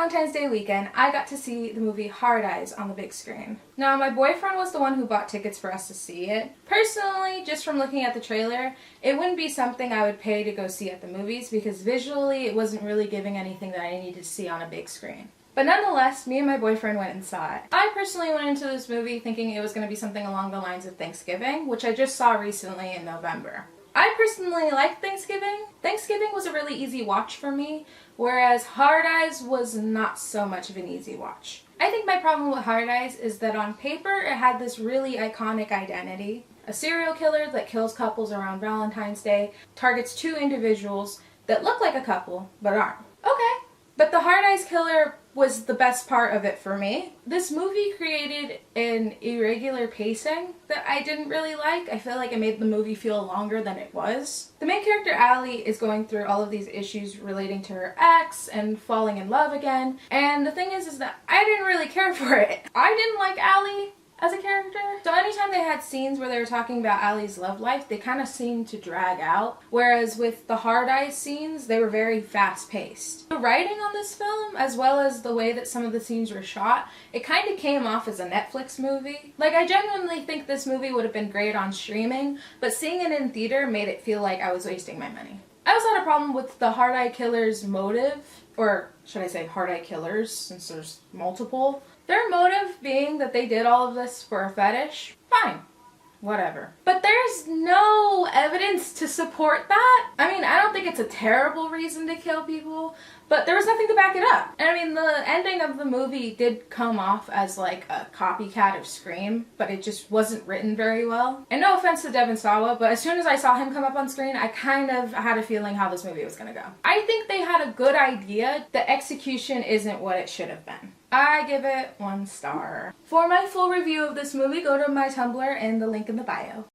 Valentine's Day weekend, I got to see the movie Hard Eyes on the big screen. Now, my boyfriend was the one who bought tickets for us to see it. Personally, just from looking at the trailer, it wouldn't be something I would pay to go see at the movies because visually it wasn't really giving anything that I needed to see on a big screen. But nonetheless, me and my boyfriend went and saw it. I personally went into this movie thinking it was going to be something along the lines of Thanksgiving, which I just saw recently in November. I personally like Thanksgiving. Thanksgiving was a really easy watch for me, whereas Hard Eyes was not so much of an easy watch. I think my problem with Hard Eyes is that on paper it had this really iconic identity. A serial killer that kills couples around Valentine's Day targets two individuals that look like a couple but aren't. Okay. But the Hard Eyes killer was the best part of it for me. This movie created an irregular pacing that I didn't really like. I feel like it made the movie feel longer than it was. The main character, Allie, is going through all of these issues relating to her ex and falling in love again. And the thing is that I didn't really care for it. I didn't like Allie as a character. So anytime they had scenes where they were talking about Allie's love life, they kind of seemed to drag out. Whereas with the Hard Eyes scenes, they were very fast-paced. The writing on this film, as well as the way that some of the scenes were shot, it kind of came off as a Netflix movie. Like, I genuinely think this movie would have been great on streaming, but seeing it in theater made it feel like I was wasting my money. I also had a problem with the Hard Eye Killer's motive, or should I say Hard Eye Killers, since there's multiple. Their motive being that they did all of this for a fetish, fine, whatever. But there's no evidence to support that. I mean, I don't think it's a terrible reason to kill people, but there was nothing to back it up. And I mean, the ending of the movie did come off as like a copycat of Scream, but it just wasn't written very well. And no offense to Devon Sawa, but as soon as I saw him come up on screen, I kind of had a feeling how this movie was gonna go. I think they had a good idea. The execution isn't what it should have been. I give it 1 star. For my full review of this movie, go to my Tumblr and the link in the bio.